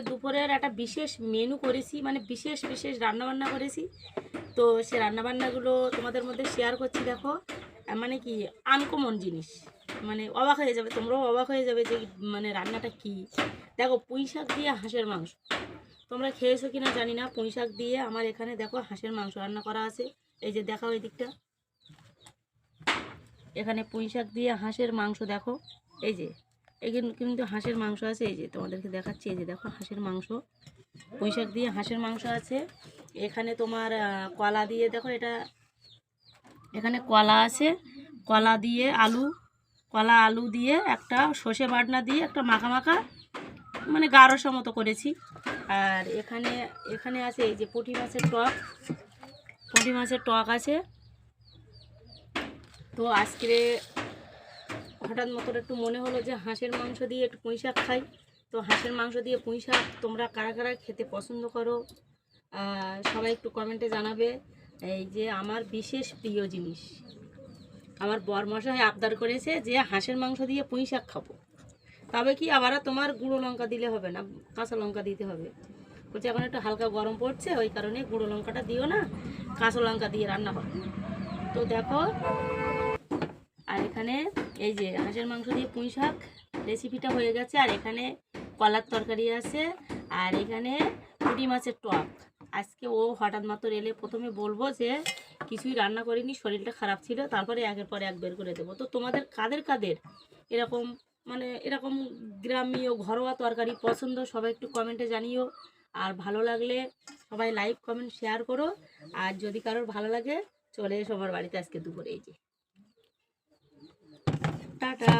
দুপুরের একটা বিশেষ মেনু করেছি, মানে বিশেষ বিশেষ রান্নাবান্না করেছি। তো সে রান্নাবান্নাগুলো তোমাদের মধ্যে শেয়ার করছি। দেখো মানে কি আনকমন জিনিস, মানে অবাক হয়ে যাবে, তোমরাও অবাক হয়ে যাবে যে মানে রান্নাটা কি। দেখো পুঁই শাক দিয়ে হাঁসের মাংস, তোমরা খেয়েছো কিনা জানি না। পুঁই শাক দিয়ে আমার এখানে দেখো হাঁসের মাংস রান্না করা আছে। এই যে দেখাও এই দিকটা, এখানে পুঁই শাক দিয়ে হাঁসের মাংস দেখো। এই যে এখানে কিন্তু হাঁসের মাংস আছে, এই যে তোমাদেরকে দেখাচ্ছি। এই যে দেখো হাঁসের মাংস, পুঁই শাক দিয়ে হাঁসের মাংস আছে। এখানে তোমার কলা দিয়ে দেখো, এটা এখানে কলা আছে, কলা দিয়ে আলু, কলা আলু দিয়ে একটা সর্ষে বাটনা দিয়ে একটা মাখা মাখা মানে গাঢ় মতো করেছি। আর এখানে এখানে আছে এই যে পুঁটি মাছের টক, পুঁটি মাছের টক আছে। তো আজকে হঠাৎ মতো একটু মনে হলো যে হাঁসের মাংস দিয়ে একটু পুঁই শাক খাই। তো হাঁসের মাংস দিয়ে পুঁই শাক তোমরা কারা কারা খেতে পছন্দ করো সবাই একটু কমেন্টে জানাবে। এই যে আমার বিশেষ প্রিয় জিনিস, আমার বরমশাই আবদার করেছে যে হাঁসের মাংস দিয়ে পুঁই শাক খাবো। তবে কি আবার তোমার গুঁড়ো লঙ্কা দিলে হবে না, কাঁচা লঙ্কা দিতে হবে। বলছে এখন একটু হালকা গরম পড়ছে, ওই কারণে গুঁড়ো লঙ্কাটা দিও না, কাঁচা লঙ্কা দিয়ে রান্না করো। তো দেখো, আর এখানে এই যে হাঁসের মাংস দিয়ে পুঁই শাক রেসিপিটা হয়ে গেছে। আর এখানে কলার তরকারি আছে, আর এখানে পুঁটি মাছের টক। আজকে ও হঠাৎ মাত্র এলে প্রথমে বলবো যে কিছুই রান্না করিনি, শরীরটা খারাপ ছিল, তারপরে একের পর এক বের করে দেবো। তো তোমাদের কাদের কাদের এরকম মানে এরকম গ্রামীয় ঘরোয়া তরকারি পছন্দ, সবাই একটু কমেন্টে জানিও। আর ভালো লাগলে সবাই লাইক কমেন্ট শেয়ার করো। আর যদি কারোর ভালো লাগে চলে এসো আমার বাড়িতে আজকে দুপুরে। এই যে টাটা।